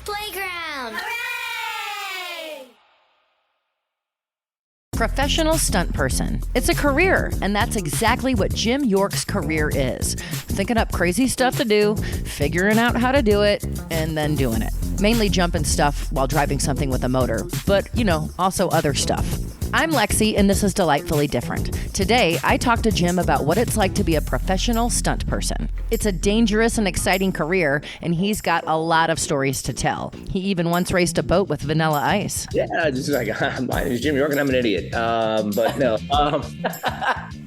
playground. Hooray! Professional stunt person. It's a career, and that's exactly what Jim York's career is. Thinking up crazy stuff to do, figuring out how to do it, and then doing it. Mainly jumping stuff while driving something with a motor, but, also other stuff. I'm Lexi, and this is Delightfully Different. Today, I talked to Jim about what it's like to be a professional stunt person. It's a dangerous and exciting career, and he's got a lot of stories to tell. He even once raced a boat with Vanilla Ice. Yeah, just like, my name is Jim York, and I'm an idiot. But no.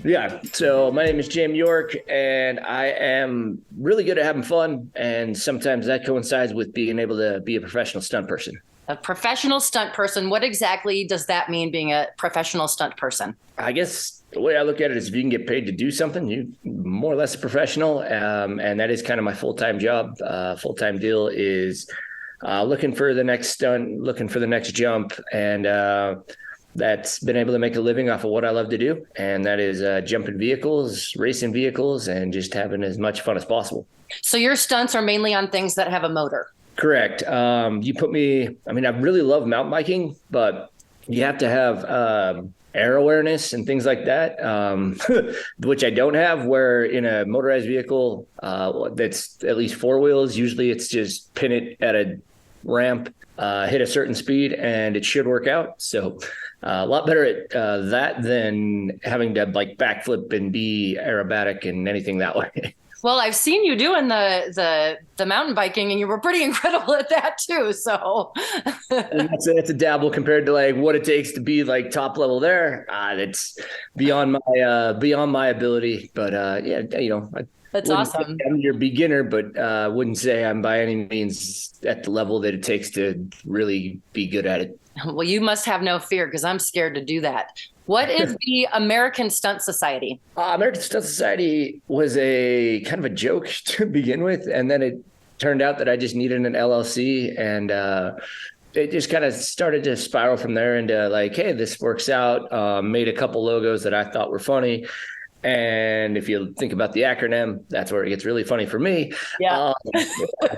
Yeah, so my name is Jim York, and I am really good at having fun, and sometimes that coincides with being able to be a professional stunt person. A professional stunt person. What exactly does that mean, being a professional stunt person? I guess the way I look at it is if you can get paid to do something, you're more or less a professional. And that is kind of my full-time job. Full-time deal is looking for the next stunt, looking for the next jump. And that's been able to make a living off of what I love to do. And that is jumping vehicles, racing vehicles, and just having as much fun as possible. So your stunts are mainly on things that have a motor? Correct. You put me, I really love mountain biking, but you have to have air awareness and things like that, which I don't have, where in a motorized vehicle that's at least four wheels, usually it's just pin it at a ramp, hit a certain speed, and it should work out. So a lot better at that than having to backflip and be aerobatic and anything that way. Well, I've seen you doing the mountain biking, and you were pretty incredible at that too. So that's a dabble compared to what it takes to be top level there. It's beyond my ability. But that's awesome. I'm your beginner, but wouldn't say I'm by any means at the level that it takes to really be good at it. Well, you must have no fear, because I'm scared to do that. What is the American Stunt Society? American Stunt Society was a kind of a joke to begin with. And then it turned out that I just needed an LLC. And it just kind of started to spiral from there into hey, this works out. Made a couple logos that I thought were funny. And if you think about the acronym, that's where it gets really funny for me. Yeah.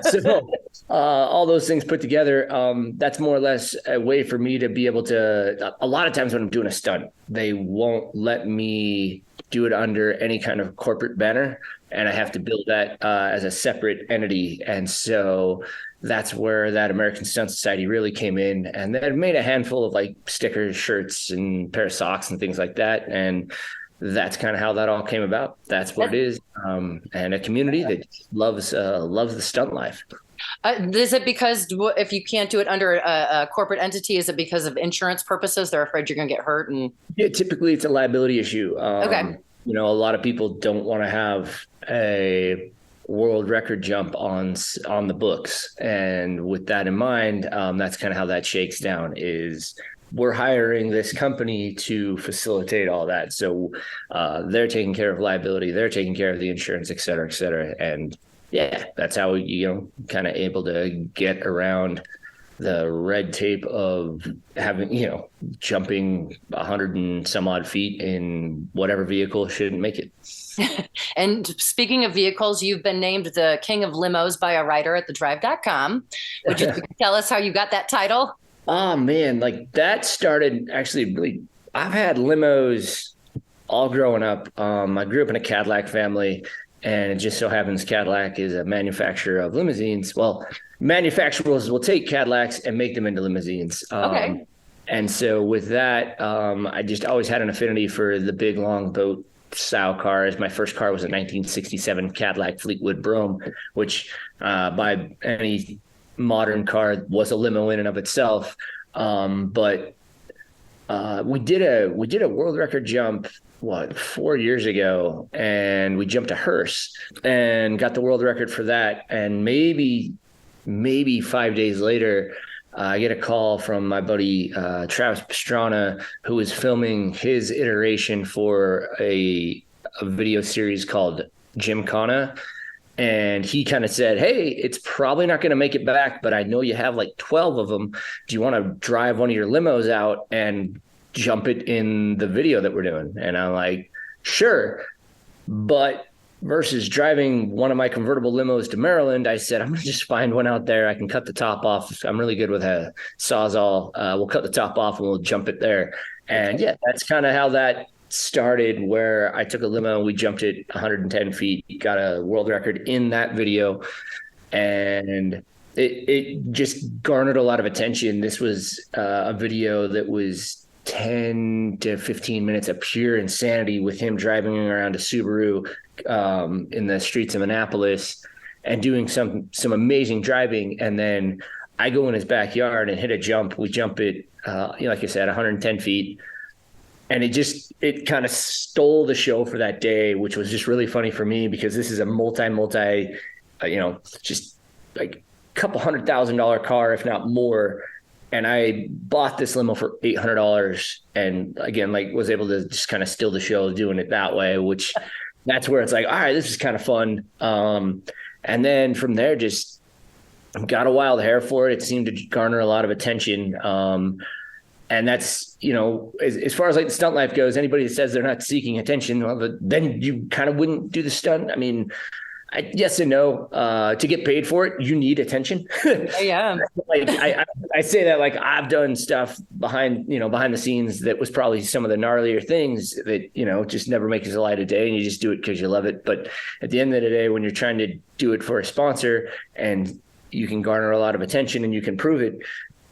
So all those things put together, that's more or less a way for me to be able to, a lot of times when I'm doing a stunt, they won't let me do it under any kind of corporate banner. And I have to build that as a separate entity. And so that's where that American Stunt Society really came in. And they made a handful of stickers, shirts, and pair of socks and things like that. And that's kind of how that all came about. That's what it is. And a community that loves the stunt life. Is it because if you can't do it under a corporate entity, is it because of insurance purposes? They're afraid you're going to get hurt? Yeah, typically it's a liability issue. Okay. A lot of people don't want to have a world record jump on the books. And with that in mind, that's kind of how that shakes down is we're hiring this company to facilitate all that. So they're taking care of liability, they're taking care of the insurance, et cetera, et cetera. And yeah, that's how kind of able to get around the red tape of having, jumping 100 and some odd feet in whatever vehicle shouldn't make it. And speaking of vehicles, you've been named the king of limos by a writer at thedrive.com. Would you tell us how you got that title? Oh man, that started actually really, I've had limos all growing up. I grew up in a Cadillac family, and it just so happens Cadillac is a manufacturer of limousines. Well, manufacturers will take Cadillacs and make them into limousines. Okay. And so with that, I just always had an affinity for the big long boat style cars. My first car was a 1967 Cadillac Fleetwood Brougham, which by any modern car was a limo in and of itself. But we did a world record jump 4 years ago, and we jumped a hearse and got the world record for that. And maybe 5 days later, I get a call from my buddy Travis Pastrana, who is filming his iteration for a video series called Gymkhana. And he kind of said, hey, it's probably not going to make it back, but I know you have 12 of them. Do you want to drive one of your limos out and jump it in the video that we're doing? And I'm like, sure. But versus driving one of my convertible limos to Maryland, I said, I'm going to just find one out there. I can cut the top off. I'm really good with a Sawzall. We'll cut the top off and we'll jump it there. And yeah, that's kind of how that started, where I took a limo and we jumped it 110 feet, got a world record in that video. And it just garnered a lot of attention. This was a video that was 10 to 15 minutes of pure insanity with him driving around a Subaru in the streets of Annapolis and doing some amazing driving. And then I go in his backyard and hit a jump. We jump it, like I said, 110 feet. And it kind of stole the show for that day, which was just really funny for me because this is a multi, just like couple $100,000 car, if not more. And I bought this limo for $800 and again, like was able to just kind of steal the show doing it that way, which that's where it's like, all right, this is kind of fun. And then from there, just got a wild hair for it. It seemed to garner a lot of attention. And that's, as far as like the stunt life goes, anybody that says they're not seeking attention, well, then you kind of wouldn't do the stunt. I mean, yes and no. To get paid for it, you need attention. Yeah. Like I say that like I've done stuff behind the scenes that was probably some of the gnarlier things that just never makes the light of day, and you just do it because you love it. But at the end of the day, when you're trying to do it for a sponsor and you can garner a lot of attention and you can prove it,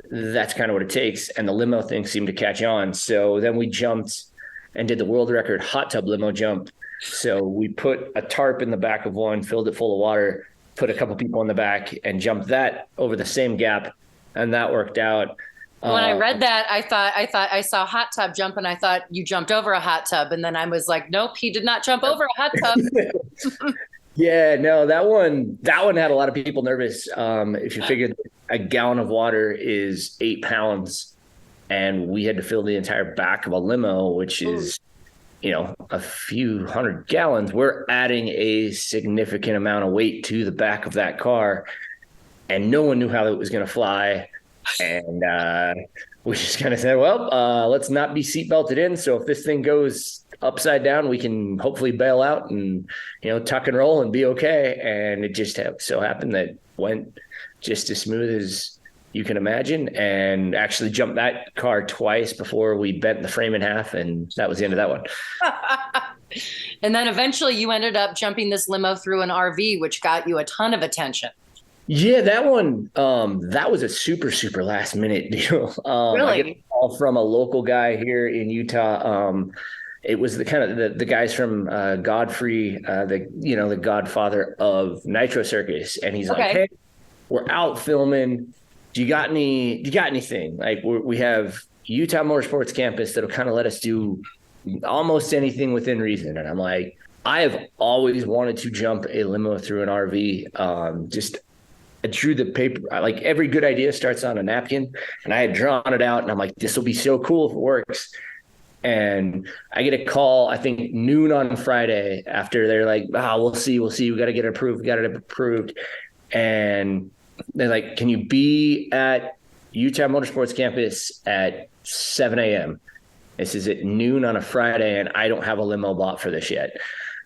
that's kind of what it takes. And the limo thing seemed to catch on. So then we jumped and did the world record hot tub limo jump. So we put a tarp in the back of one, filled it full of water, put a couple people in the back and jumped that over the same gap. And that worked out. When I read that, I thought I saw hot tub jump and I thought you jumped over a hot tub. And then I was like, nope, he did not jump over a hot tub. Yeah, no, that one had a lot of people nervous. If you figured a gallon of water is 8 pounds and we had to fill the entire back of a limo, which is, a few hundred gallons, we're adding a significant amount of weight to the back of that car. And no one knew how it was going to fly. And we just kind of said, well, let's not be seatbelted in. So if this thing goes upside down, we can hopefully bail out and, tuck and roll and be okay. And it just so happened that went just as smooth as you can imagine, and actually jumped that car twice before we bent the frame in half. And that was the end of that one. And then eventually you ended up jumping this limo through an RV, which got you a ton of attention. Yeah, that one, that was a super, super last minute deal. Really? I get a call from a local guy here in Utah. It was the kind of the guys from Godfrey, the godfather of Nitro Circus. And he's like, hey, we're out filming. Do you got anything? Like we have Utah Motorsports Campus that'll kind of let us do almost anything within reason. And I'm like, I have always wanted to jump a limo through an RV. I drew the paper. Like every good idea starts on a napkin, and I had drawn it out and I'm like, this will be so cool if it works. And I get a call, I think noon on Friday, after they're like, we'll see. We got to get it approved. We got it approved. And they're like, can you be at Utah Motorsports Campus at 7 a.m.? This is at noon on a Friday, and I don't have a limo bought for this yet.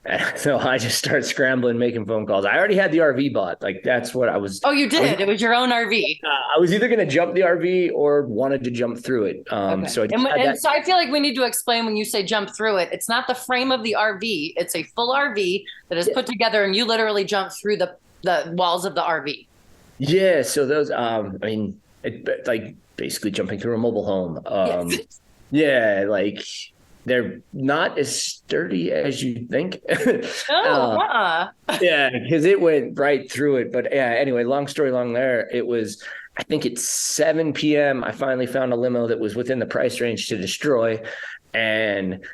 And so I just start scrambling, making phone calls. I already had the RV bought. Like that's what I was. Oh, you did? It was your own RV. I was either going to jump the RV or wanted to jump through it. Okay. So so I feel like we need to explain when you say jump through it. It's not the frame of the RV. It's a full RV that is put together, and you literally jump through the walls of the RV. Yeah. So those, like basically jumping through a mobile home. Yes. Yeah, like they're not as sturdy as you think. Yeah, because it went right through it. But yeah, anyway, long story long there. It was, I think it's 7 p.m. I finally found a limo that was within the price range to destroy and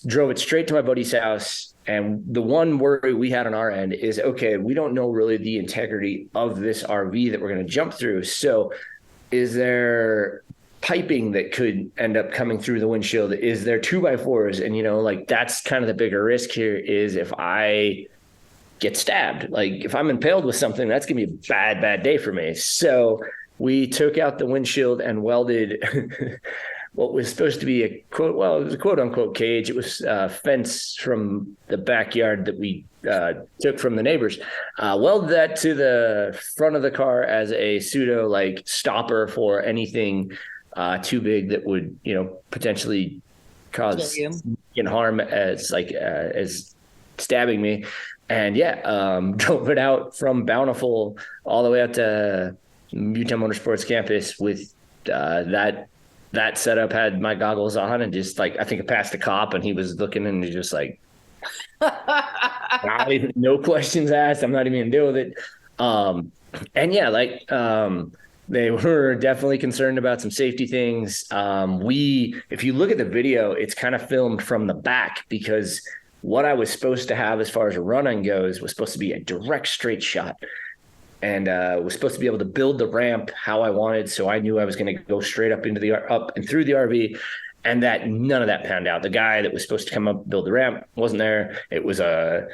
drove it straight to my buddy's house. And the one worry we had on our end is, okay, we don't know really the integrity of this RV that we're going to jump through. So is there piping that could end up coming through the windshield? Is there 2x4s? And, like that's kind of the bigger risk here is if I get stabbed, like if I'm impaled with something, that's going to be a bad day for me. So we took out the windshield and welded what was supposed to be a quote, well, it was a quote unquote cage. It was a fence from the backyard that we took from the neighbors. Welded that to the front of the car as a pseudo like stopper for anything too big that would, potentially cause harm as stabbing me. And drove it out from Bountiful all the way out to Utah Motorsports Campus with that setup. Had my goggles on and just like, I think I passed a cop and he was looking and he's just like, no questions asked. I'm not even gonna deal with it. They were definitely concerned about some safety things. If you look at the video, it's kind of filmed from the back because what I was supposed to have as far as a run-on goes was supposed to be a direct straight shot. And was supposed to be able to build the ramp how I wanted. So I knew I was going to go straight up and through the RV, and that none of that panned out. The guy that was supposed to come up, build the ramp wasn't there. It was I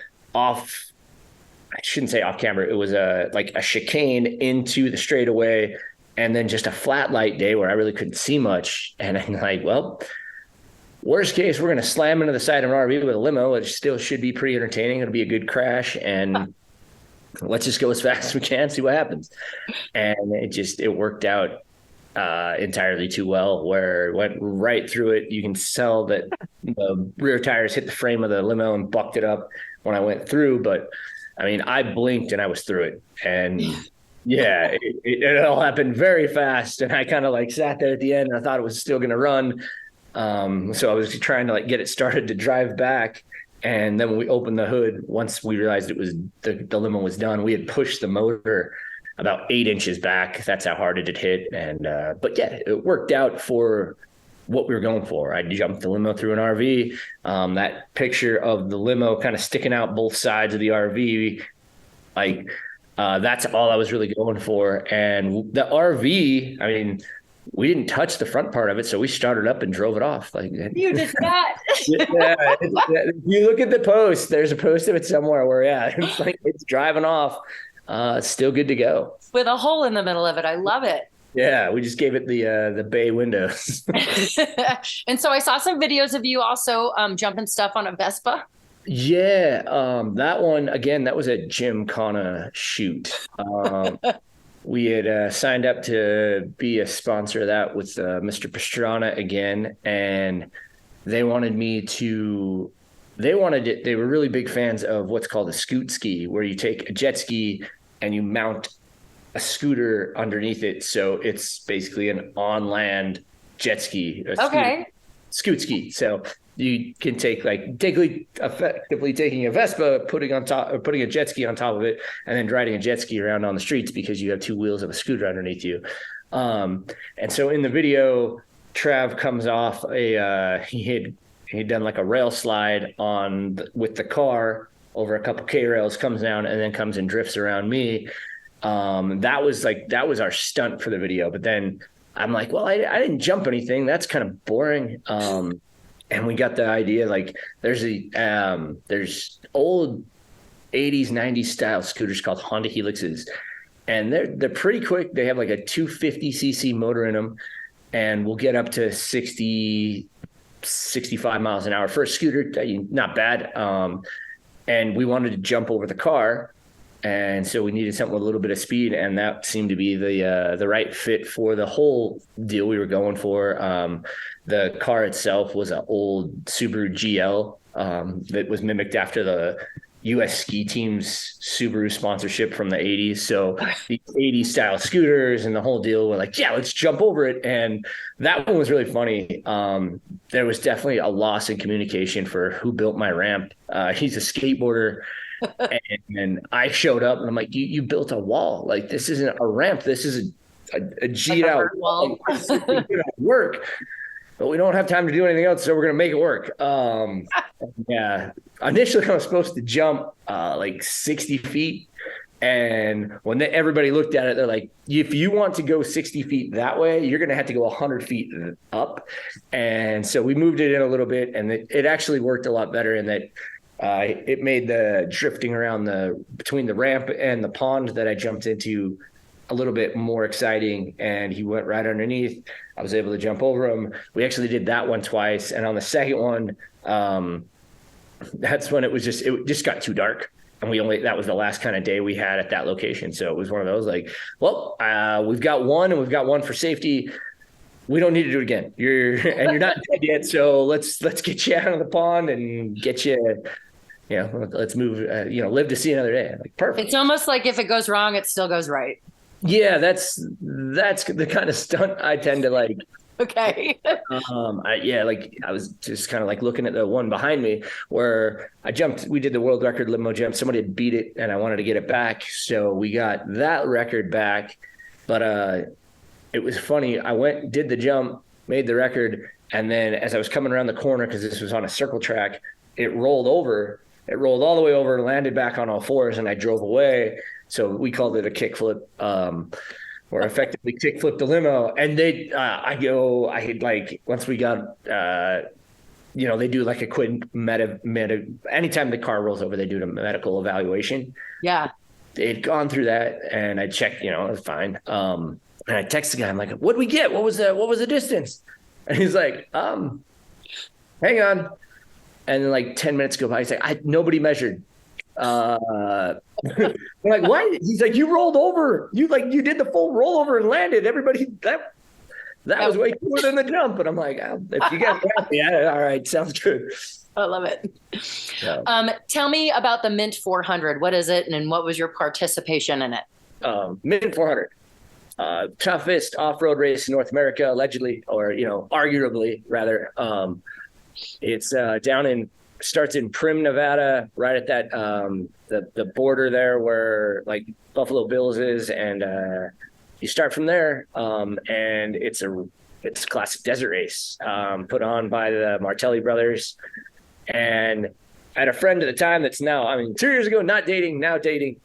shouldn't say off camera. It was like a chicane into the straightaway and then just a flat light day where I really couldn't see much. And I'm like, well, worst case, we're going to slam into the side of an RV with a limo. It still should be pretty entertaining. It'll be a good crash. And let's just go as fast as we can, see what happens. And it worked out entirely too well, where it went right through it. You can tell that the rear tires hit the frame of the limo and bucked it up when I went through. But I mean, I blinked and I was through it. And it all happened very fast. And I kind of like sat there at the end and I thought it was still going to run. So I was trying to like get it started to drive back. And then when we opened the hood, once we realized it was the limo was done, we had pushed the motor about 8 inches back. That's how hard it had hit. And it worked out for what we were going for. I jumped the limo through an RV. That picture of the limo kind of sticking out both sides of the RV, that's all I was really going for. And the RV, I mean, we didn't touch the front part of it, so we started up and drove it off. Like you did not. If you look at the post, there's a post of it somewhere where it's like it's driving off. It's still good to go with a hole in the middle of it. I love it. Yeah, we just gave it the bay windows. And so I saw some videos of you also jumping stuff on a Vespa. Yeah, that one again. That was a Gymkhana shoot. We had signed up to be a sponsor of that with Mr. Pastrana again, and they wanted they were really big fans of what's called a scoot ski, where you take a jet ski and you mount a scooter underneath it. So it's basically an on-land jet ski. Scoot ski. So you can take effectively taking a Vespa, putting a jet ski on top of it, and then riding a jet ski around on the streets because you have two wheels of a scooter underneath you. And so in the video, Trav comes off he'd done like a rail slide with the car over a couple K rails, comes down and then comes and drifts around me. That was our stunt for the video. But then I'm like, well, I didn't jump anything. That's kind of boring. And we got the idea, like there's old 80s, 90s style scooters called Honda Helixes, and they're pretty quick. They have like a 250cc motor in them, and we'll get up to 60, 65 miles an hour for a scooter. Not bad. And we wanted to jump over the car. And so we needed something with a little bit of speed, and that seemed to be the right fit for the whole deal we were going for. The car itself was an old Subaru GL that was mimicked after the U.S. ski team's Subaru sponsorship from the 80s. So the 80s style scooters and the whole deal were like, yeah, let's jump over it. And that one was really funny. There was definitely a loss in communication for who built my ramp. He's a skateboarder. And I showed up and I'm like, you built a wall. Like, this isn't a ramp. This is a G'd out wall. Work. But we don't have time to do anything else, so we're going to make it work. Initially I was supposed to jump like 60 feet. And when everybody looked at it, they're like, if you want to go 60 feet that way, you're going to have to go 100 feet up. And so we moved it in a little bit, and it actually worked a lot better in that it made the drifting around between the ramp and the pond that I jumped into a little bit more exciting, and he went right underneath. I was able to jump over him. We actually did that one twice, and on the second one, that's when it just got too dark, and that was the last kind of day we had at that location. So it was one of those like, well, we've got one, and we've got one for safety. We don't need to do it again. You're not dead yet, so let's get you out of the pond and get you. Let's move. Live to see another day. Like, perfect. It's almost like if it goes wrong, it still goes right. Yeah, that's the kind of stunt I tend to like. Okay. I was just kind of like looking at the one behind me where I jumped. We did the world record limo jump. Somebody had beat it, and I wanted to get it back, so we got that record back. But it was funny. I did the jump, made the record, and then as I was coming around the corner, because this was on a circle track, it rolled over. It rolled all the way over, landed back on all fours, and I drove away. So we called it a kickflip, or effectively kickflip the limo. And once we got, they do like a quick anytime the car rolls over, they do a medical evaluation. Yeah. They'd gone through that, and I checked, it was fine. And I text the guy, I'm like, what'd we get? What was the distance? And he's like, hang on. And then like 10 minutes go by. He's like, nobody measured. We're like, what? He's like, you rolled over. You did the full rollover and landed. Everybody, that was way cooler than the jump. And I'm like, if you guys are happy, all right, sounds good. I love it. Yeah. Tell me about the Mint 400. What is it, and what was your participation in it? Mint 400. Toughest off-road race in North America, allegedly, or arguably rather. It's starts in Prim, Nevada, right at that the border there where like Buffalo Bills is, and you start from there. And it's a classic desert race put on by the Martelli brothers. And I had a friend at the time that's now, 2 years ago, not dating, now dating.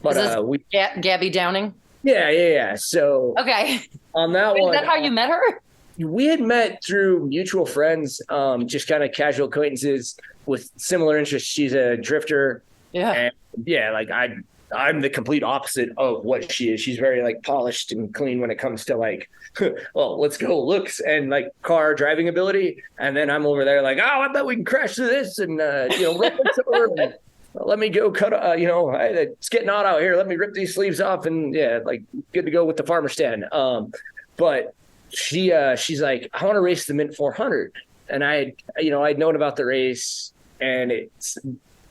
Gabby Downing. Yeah. So okay, on that one, is that how you met her? We had met through mutual friends, just kind of casual acquaintances with similar interests. She's a drifter. Yeah. And I'm the complete opposite of what she is. She's very like polished and clean when it comes to like, well, let's go looks and like car driving ability. And then I'm over there like, I bet we can crash through this and, let me go cut, it's getting hot out here. Let me rip these sleeves off and good to go with the farmer stand. But she's like, I want to race the Mint 400. And I'd known about the race, and it's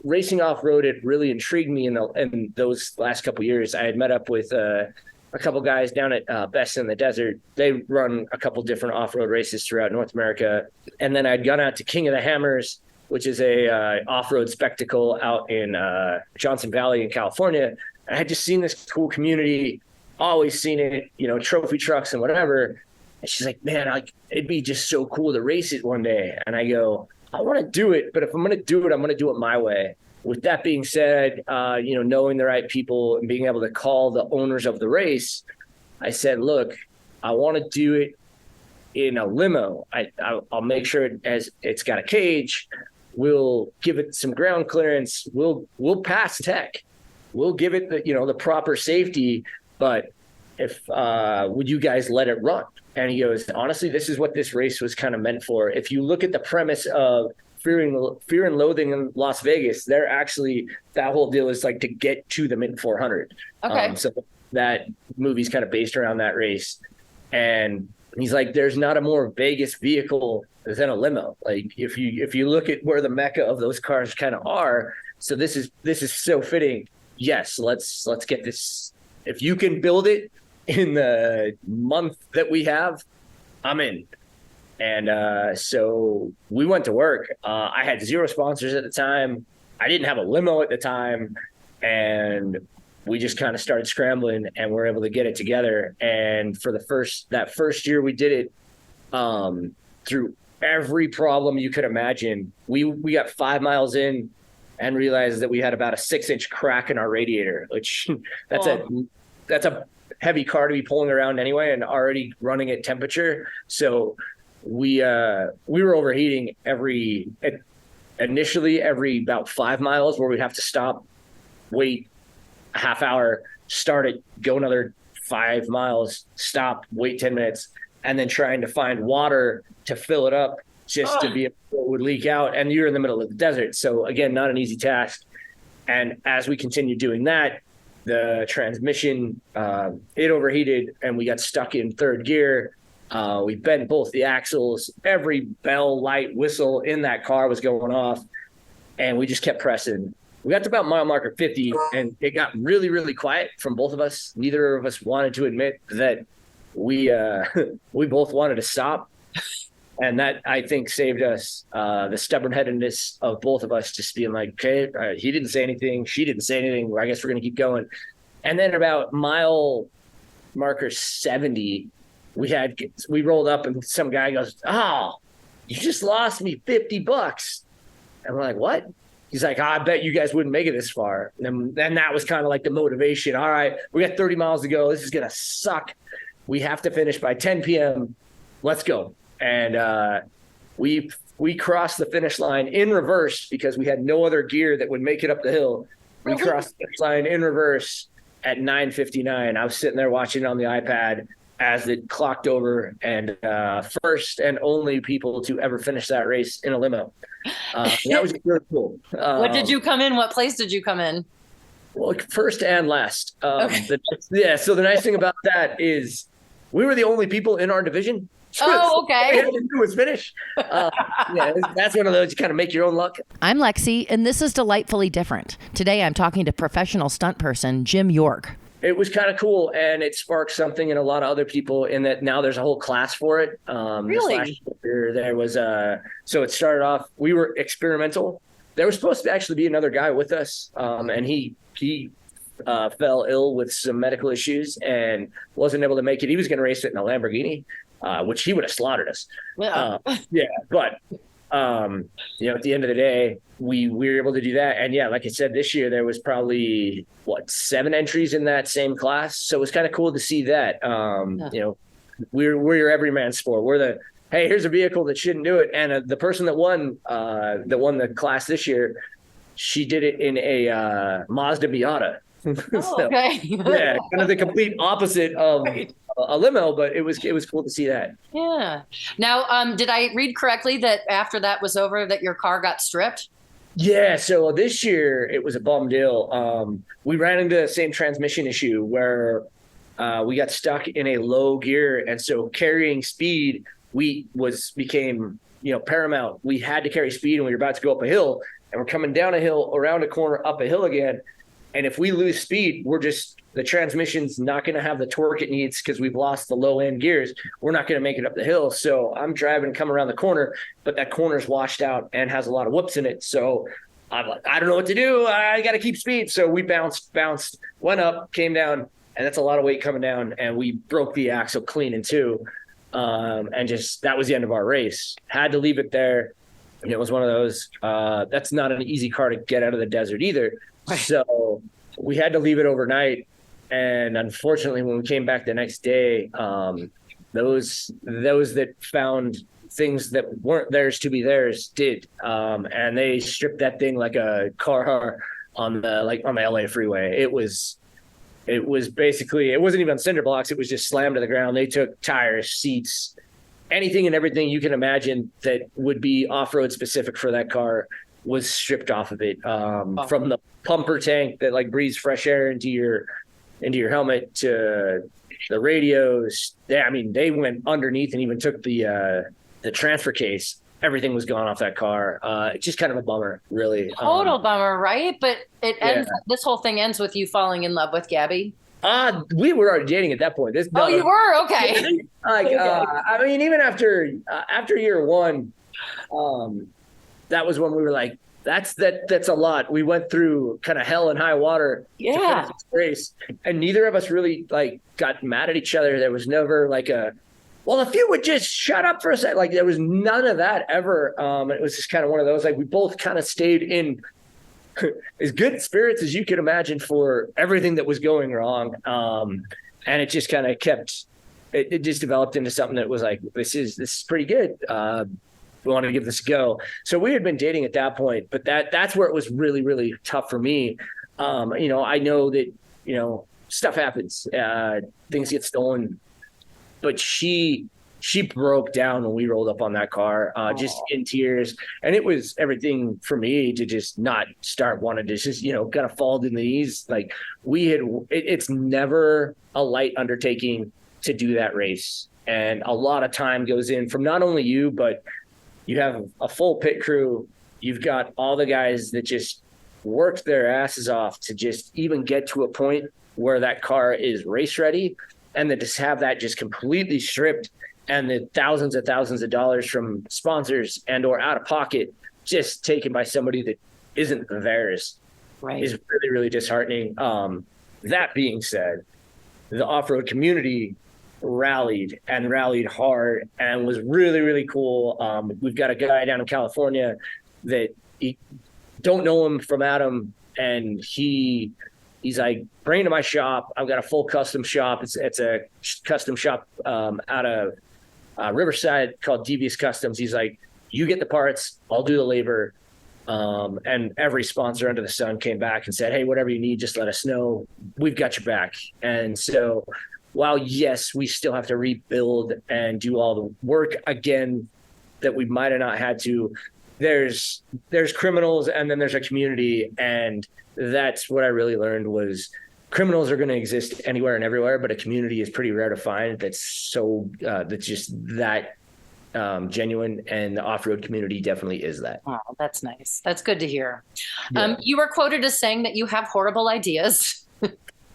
racing off-road. It really intrigued me in those last couple of years. I had met up with a couple guys down at Best in the Desert. They run a couple different off-road races throughout North America. And then I'd gone out to King of the Hammers, which is a off-road spectacle out in Johnson Valley in California. And I had just seen this cool community, always seen it, trophy trucks and whatever. And she's like, man, it'd be just so cool to race it one day. And I go, I want to do it, but if I'm going to do it, I'm going to do it my way. With that being said, knowing the right people and being able to call the owners of the race, I said, look, I want to do it in a limo. I'll make sure it's got a cage. We'll give it some ground clearance. We'll pass tech. We'll give it the proper safety. But if would you guys let it run? And he goes, honestly, this is what this race was kind of meant for. If you look at the premise of Fear and Loathing in Las Vegas, they're actually, that whole deal is like to get to the Mint 400. Okay. So that movie's kind of based around that race. And he's like, there's not a more Vegas vehicle than a limo. Like if you look at where the mecca of those cars kind of are, so this is so fitting. Yes, let's get this. If you can build it in the month that we have, I'm in. And so we went to work. I had 0 sponsors at the time. I didn't have a limo at the time. And we just kind of started scrambling, and we're able to get it together. And for that first year we did it, through every problem you could imagine. We got 5 miles in and realized that we had about a 6-inch crack in our radiator, which that's a heavy car to be pulling around anyway, and already running at temperature. So we were overheating initially every about 5 miles, where we'd have to stop, wait a half hour, start it, go another 5 miles, stop, wait 10 minutes, and then trying to find water to fill it up just to be able to, it would leak out. And you're in the middle of the desert. So again, not an easy task. And as we continued doing that, the transmission, it overheated and we got stuck in third gear. We bent both the axles. Every bell, light, whistle in that car was going off. And we just kept pressing. We got to about mile marker 50 and it got really, really quiet from both of us. Neither of us wanted to admit that we both wanted to stop. And that, I think, saved us the stubborn-headedness of both of us just being like, okay, he didn't say anything. She didn't say anything. Well, I guess we're going to keep going. And then about mile marker 70, we rolled up and some guy goes, oh, you just lost me $50. And we're like, what? He's like, I bet you guys wouldn't make it this far. And then that was kind of like the motivation. All right, we got 30 miles to go. This is going to suck. We have to finish by 10 p.m. Let's go. And we crossed the finish line in reverse because we had no other gear that would make it up the hill. We crossed the finish line in reverse at 9:59. I was sitting there watching it on the iPad as it clocked over, and first and only people to ever finish that race in a limo. That was really cool. What did you come in? What place did you come in? Well, first and last. Okay. So the nice thing about that is we were the only people in our division. Oh, okay. All we had to do was finish. That's one of those you kind of make your own luck. I'm Lexi, and this is Delightfully Different. Today, I'm talking to professional stunt person Jim York. It was kind of cool, and it sparked something in a lot of other people in that now there's a whole class for it. Really? This last year, there was so it started off, we were experimental. There was supposed to actually be another guy with us, and he fell ill with some medical issues and wasn't able to make it. He was going to race it in a Lamborghini, which he would have slaughtered us. Yeah. But at the end of the day, we were able to do that. And yeah, like I said, this year there was probably 7 entries in that same class. So it was kind of cool to see that. We're your everyman sport. We're the, hey, here's a vehicle that shouldn't do it. And the person that won the class this year, she did it in a Mazda Miata. Okay. Yeah, kind of the complete opposite of a limo, but it was cool to see that. Yeah. Now, did I read correctly that after that was over, that your car got stripped? Yeah. So this year it was a bum deal. We ran into the same transmission issue where we got stuck in a low gear, and so carrying speed became paramount. We had to carry speed, and we were about to go up a hill, and we're coming down a hill, around a corner, up a hill again. And if we lose speed, the transmission's not going to have the torque it needs because we've lost the low end gears. We're not going to make it up the hill. So I'm driving, come around the corner, but that corner's washed out and has a lot of whoops in it. So I'm like, I don't know what to do. I got to keep speed. So we bounced, went up, came down, and that's a lot of weight coming down. And we broke the axle clean in two. And just, that was the end of our race. Had to leave it there. And it was one of those, that's not an easy car to get out of the desert either. So we had to leave it overnight. And unfortunately, when we came back the next day, those that found things that weren't theirs to be theirs did. And they stripped that thing like a car on the LA freeway. It was basically, it wasn't even cinder blocks. It was just slammed to the ground. They took tires, seats, anything and everything you can imagine that would be off-road specific for that car was stripped off of it. From the pumper tank that like breathes fresh air into your helmet to the radios. They went underneath and even took the transfer case. Everything was gone off that car. It's just kind of a bummer, really. Total bummer, right? But it ends. This whole thing ends with you falling in love with Gabby. We were already dating at that point. You were? Okay. Even after year one, that was when we were like, that's a lot. We went through kind of hell and high water to finish this race, and neither of us really got mad at each other. There was never if you would just shut up for a second. There was none of that ever. It was just kind of one of those, we both kind of stayed in as good spirits as you could imagine for everything that was going wrong. And it just kind of it just developed into something that was like, this is pretty good. We want to give this a go. So we had been dating at that point, but that's where it was really, really tough for me. I know that, stuff happens. Things get stolen, but she broke down when we rolled up on that car, just in tears. And it was everything for me to just not start wanting to just, kind of fall to the knees. Like it's never a light undertaking to do that race. And a lot of time goes in from not only you, but you have a full pit crew. You've got all the guys that just worked their asses off to just even get to a point where that car is race ready, and then just have that just completely stripped, and the thousands of dollars from sponsors and or out of pocket just taken by somebody that isn't theirs, Right. is really, really disheartening. That being said, the off-road community rallied hard and was really, really cool. We've got a guy down in California that don't know him from Adam, and he's like, bring it to my shop. I've got a full custom shop. It's a custom shop out of Riverside called Devious Customs. He's like, you get the parts, I'll do the labor. And every sponsor under the sun came back and said, hey, whatever you need, just let us know. We've got your back. And so while, yes, we still have to rebuild and do all the work again that we might have not had to, there's criminals, and then there's a community. And that's what I really learned was criminals are going to exist anywhere and everywhere, but a community is pretty rare to find that's just that genuine, and the off-road community definitely is that. Oh, that's nice. That's good to hear. Yeah. You were quoted as saying that you have horrible ideas.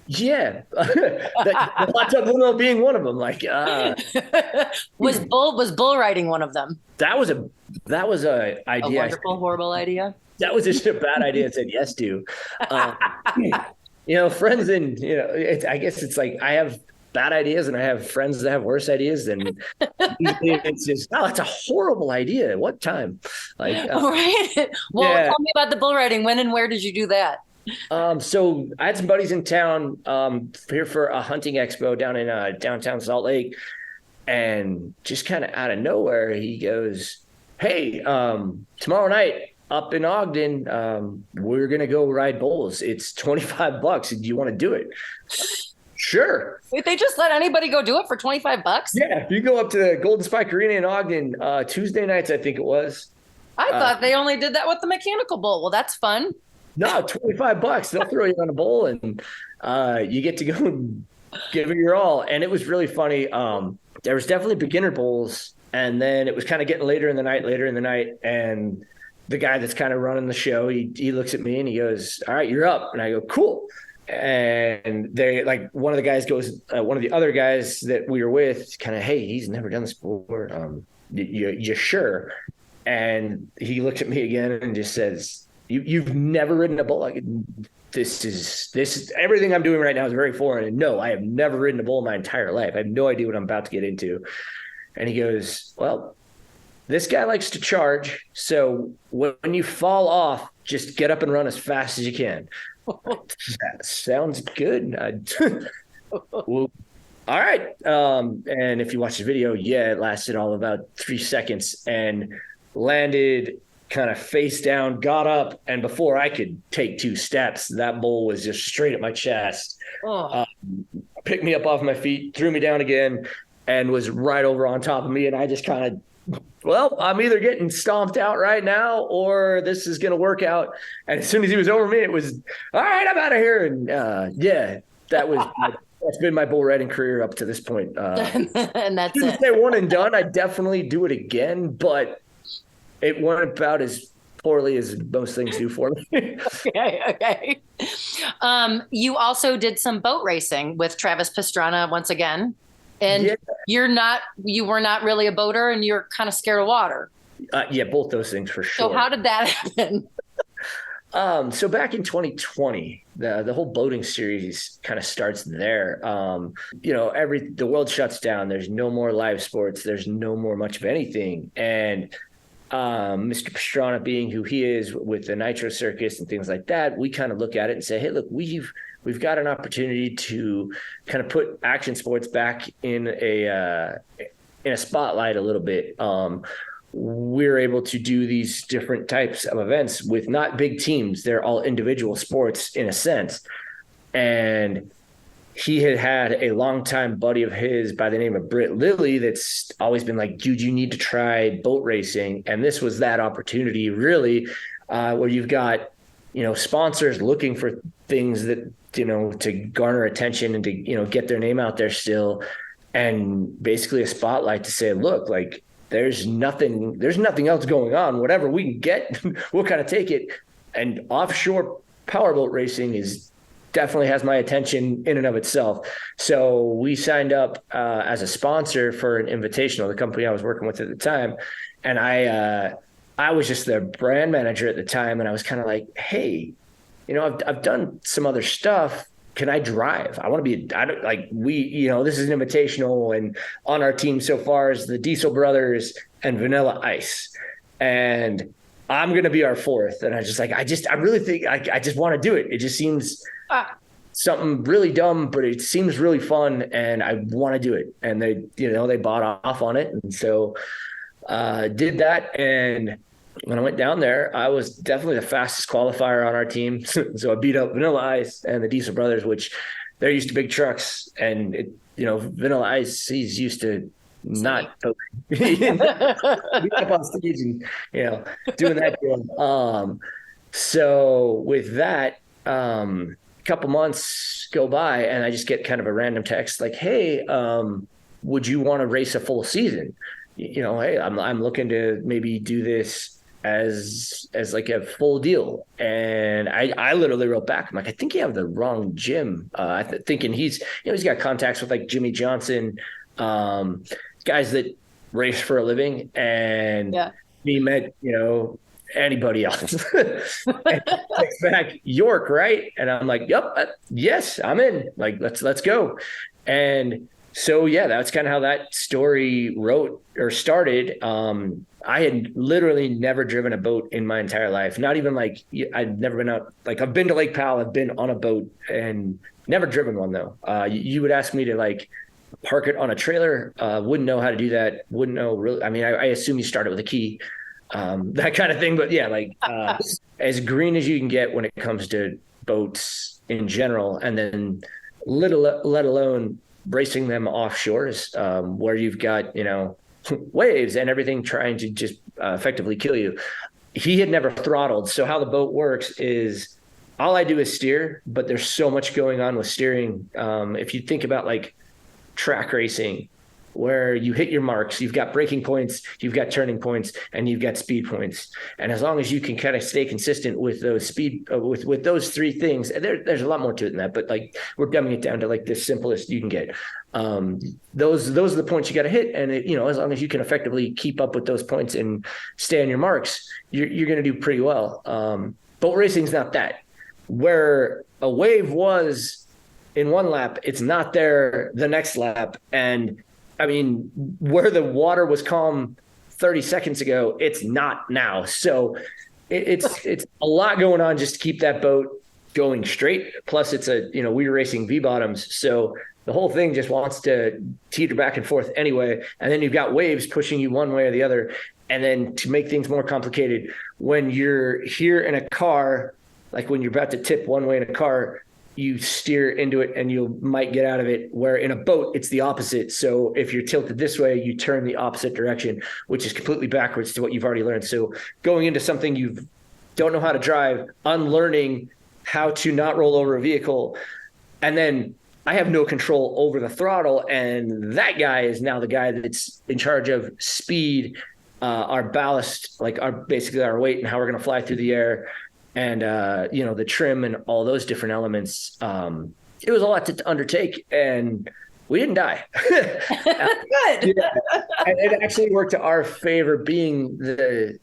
Yeah. The hot tub limo being one of them. Like, Was bull riding one of them? that was a A idea. wonderful, horrible idea. That was just a bad idea. I said yes to. Friends, and I guess it's like I have bad ideas and I have friends that have worse ideas, and it's just, it's a horrible idea. What time? Like, Right. Well, yeah. tell me about the bull riding. When and where did you do that? So I had some buddies in town here for a hunting expo down in downtown Salt Lake, and just kind of out of nowhere, he goes, hey, tomorrow night up in Ogden, we're going to go ride bulls. It's $25. Do you want to do it? Sure. Wait, they just let anybody go do it for $25? Yeah. You go up to the Golden Spike Arena in Ogden, Tuesday nights, I think it was. I thought they only did that with the mechanical bull. Well, that's fun. No, $25. They'll throw you on a bull, and you get to go and give it your all. And it was really funny. There was definitely beginner bulls, and then it was kind of getting later in the night. And the guy that's kind of running the show, he looks at me and he goes, all right, you're up. And I go, cool. And they, like, one of the guys goes, one of the other guys that we were with, kind of, hey, he's never done this before. You sure? And he looks at me again and just says, You've never ridden a bull? Like, this is everything I'm doing right now is very foreign. And no, I have never ridden a bull in my entire life. I have no idea what I'm about to get into. And he goes, well, this guy likes to charge. So when you fall off, just get up and run as fast as you can. That sounds good. Well, all right. And if you watch the video, yeah, it lasted all about 3 seconds and landed kind of face down, got up, and before I could take 2 steps, that bull was just straight at my chest. Picked me up off my feet, threw me down again, and was right over on top of me. And I just kind of, well, I'm either getting stomped out right now or this is going to work out. And as soon as he was over me, it was, all right, I'm out of here. And that's been my bull riding career up to this point. And that's to it. say one and done, I'd definitely do it again, but it went about as poorly as most things do for me. Okay. You also did some boat racing with Travis Pastrana once again. And Yeah. you were not really a boater, and you're kind of scared of water. Yeah, both those things for sure. So how did that happen? So back in 2020, the whole boating series kind of starts there. The world shuts down. There's no more live sports. There's no more much of anything. And Mr. Pastrana, being who he is with the Nitro Circus and things like that, we kind of look at it and say, hey, look, we've got an opportunity to kind of put action sports back in a spotlight a little bit. We're able to do these different types of events with not big teams. They're all individual sports in a sense. And he had a longtime buddy of his by the name of Britt Lilly that's always been like, dude, you need to try boat racing. And this was that opportunity, really, where you've got, sponsors looking for things that, to garner attention and to, get their name out there still. And basically a spotlight to say, look, like, there's nothing else going on. Whatever we can get, we'll kind of take it. And offshore powerboat racing definitely has my attention in and of itself. So we signed up as a sponsor for an invitational, the company I was working with at the time. And I was just their brand manager at the time. And I was kind of like, hey, I've done some other stuff. Can I drive? I want to be, this is an invitational, and on our team so far is the Diesel Brothers and Vanilla Ice. And I'm going to be our fourth. And I just like, I really think I just want to do it. It just seems something really dumb, but it seems really fun, and I want to do it. And they bought off on it. And so did that. And when I went down there, I was definitely the fastest qualifier on our team. So I beat up Vanilla Ice and the Diesel Brothers, which they're used to big trucks. And, Vanilla Ice, he's used to not being up on stage and, doing that deal. So with that, a couple months go by and I just get kind of a random text like, hey, would you want to race a full season? Hey, I'm looking to maybe do this as like a full deal. And I literally wrote back, I'm like, I think you have the wrong Jim. Thinking he's got contacts with like Jimmy Johnson, guys that race for a living, and he met, anybody else. And text back, York, right? And I'm like, yep, yes, I'm in. Like, let's go. And so, that's kind of how that story started. I had literally never driven a boat in my entire life. Not even like I'd never been out. Like I've been to Lake Powell, I've been on a boat and never driven one though. You would ask me to like park it on a trailer. Wouldn't know how to do that. Wouldn't know really. I mean, I assume you start it with a key, that kind of thing. But as green as you can get when it comes to boats in general, and then let alone racing them offshores, where you've got, waves and everything trying to just effectively kill you. He had never throttled. So how the boat works is all I do is steer, but there's so much going on with steering. If you think about like track racing, where you hit your marks, you've got braking points, you've got turning points, and you've got speed points. And as long as you can kind of stay consistent with those with those three things, there's a lot more to it than that, but like we're dumbing it down to like the simplest you can get. Those are the points you got to hit. And as long as you can effectively keep up with those points and stay on your marks, you're going to do pretty well. Boat racing is not that. Where a wave was in one lap, it's not there the next lap. And I mean, where the water was calm 30 seconds ago, it's not now. So it's a lot going on just to keep that boat going straight. Plus it's we were racing V bottoms. So the whole thing just wants to teeter back and forth anyway. And then you've got waves pushing you one way or the other. And then to make things more complicated, when you're here in a car, like when you're about to tip one way in a car, you steer into it and you might get out of it, where in a boat, it's the opposite. So if you're tilted this way, you turn the opposite direction, which is completely backwards to what you've already learned. So going into something you don't know how to drive, unlearning how to not roll over a vehicle, and then I have no control over the throttle. And that guy is now the guy that's in charge of speed, our ballast, like basically our weight and how we're going to fly through the air. And, the trim and all those different elements. It was a lot to undertake, and we didn't die. Good. Yeah. And it actually worked to our favor, being the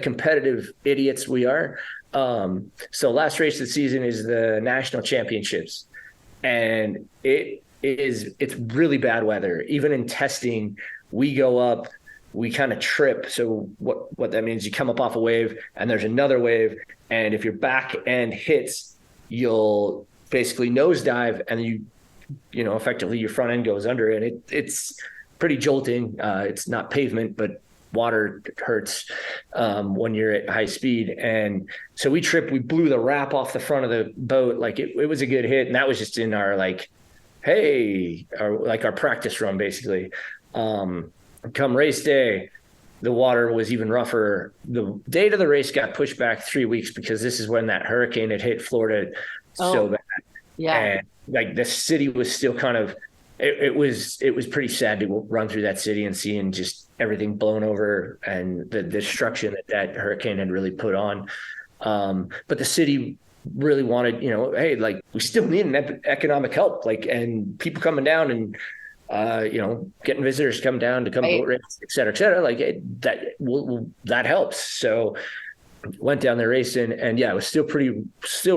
competitive idiots we are. So last race of the season is the national championships, and it's really bad weather. Even in testing, we go up, we kind of trip. So what that means, you come up off a wave and there's another wave. And if your back end hits, you'll basically nosedive, and effectively your front end goes under it. It's pretty jolting. It's not pavement, but water hurts when you're at high speed. And so we tripped, we blew the wrap off the front of the boat. Like it was a good hit. And that was just in our like hey, our practice run basically. Come race day, the water was even rougher. The date of the race got pushed back 3 weeks because this is when that hurricane had hit Florida so bad. Yeah. And like the city was still kind of, it was pretty sad to run through that city and seeing just everything blown over and the destruction that hurricane had really put on. But the city really wanted, hey, like we still need an economic help, like, and people coming down and, getting visitors come down to come boat race, et cetera, like that helps. So went down there racing, and yeah, it was still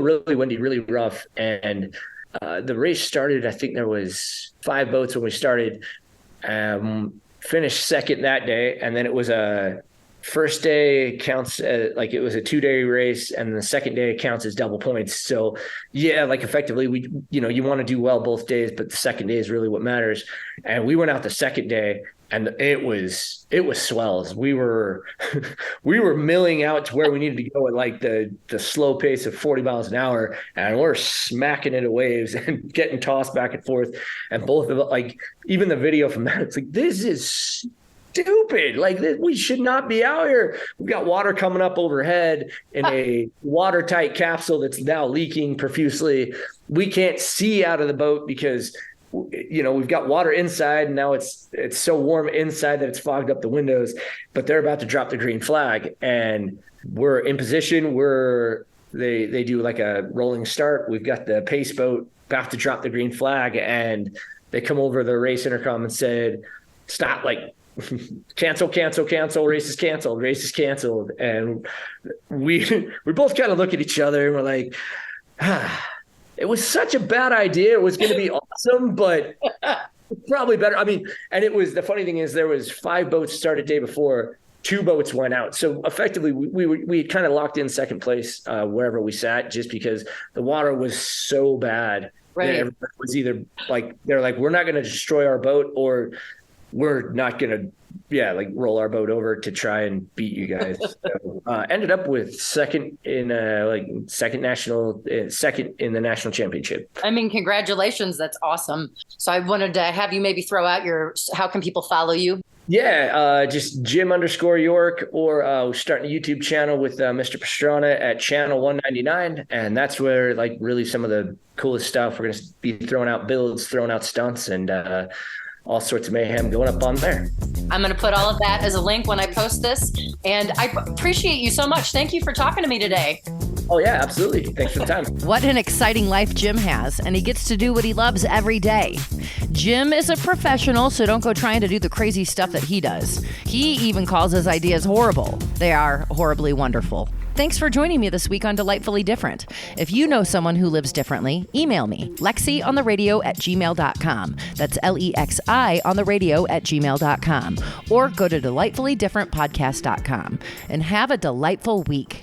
really windy, really rough. And the race started, I think there was 5 boats when we started, finished second that day. And then it was a first day counts, like it was a 2-day race, and the second day counts as double points. So yeah, like effectively you want to do well both days, but the second day is really what matters. And we went out the second day, and it was swells. We were milling out to where we needed to go at like the slow pace of 40 miles an hour, and we're smacking into waves and getting tossed back and forth. And both of it, like even the video from that, it's like, this is stupid. Like, we should not be out here. We've got water coming up overhead in a watertight capsule that's now leaking profusely. We can't see out of the boat because we've got water inside, and now it's so warm inside that it's fogged up the windows. But they're about to drop the green flag, and we're in position where they do like a rolling start. We've got the pace boat about to drop the green flag, and they come over the race intercom and said, stop, like, cancel, race is canceled. And we both kind of look at each other and we're like, it was such a bad idea. It was going to be awesome, but probably better. I mean, and it was, the funny thing is there was 5 boats started day before, 2 boats went out. So effectively we kind of locked in second place wherever we sat, just because the water was so bad. Right. Everybody was either like, they're like, we're not going to destroy our boat, or we're not going to, roll our boat over to try and beat you guys. So, ended up with second in second in the national championship. I mean, congratulations. That's awesome. So I wanted to have you maybe throw out how can people follow you? Yeah, just Jim_York, or we're starting a YouTube channel with Mr. Pastrana at channel 199. And that's where like really some of the coolest stuff, we're going to be throwing out builds, throwing out stunts, and all sorts of mayhem going up on there. I'm going to put all of that as a link when I post this. And I appreciate you so much. Thank you for talking to me today. Oh, yeah, absolutely. Thanks for the time. What an exciting life Jim has, and he gets to do what he loves every day. Jim is a professional, so don't go trying to do the crazy stuff that he does. He even calls his ideas horrible. They are horribly wonderful. Thanks for joining me this week on Delightfully Different. If you know someone who lives differently, email me, lexiontheradio@gmail.com. That's LEXI@gmail.com. Or go to delightfullydifferentpodcast.com. And have a delightful week.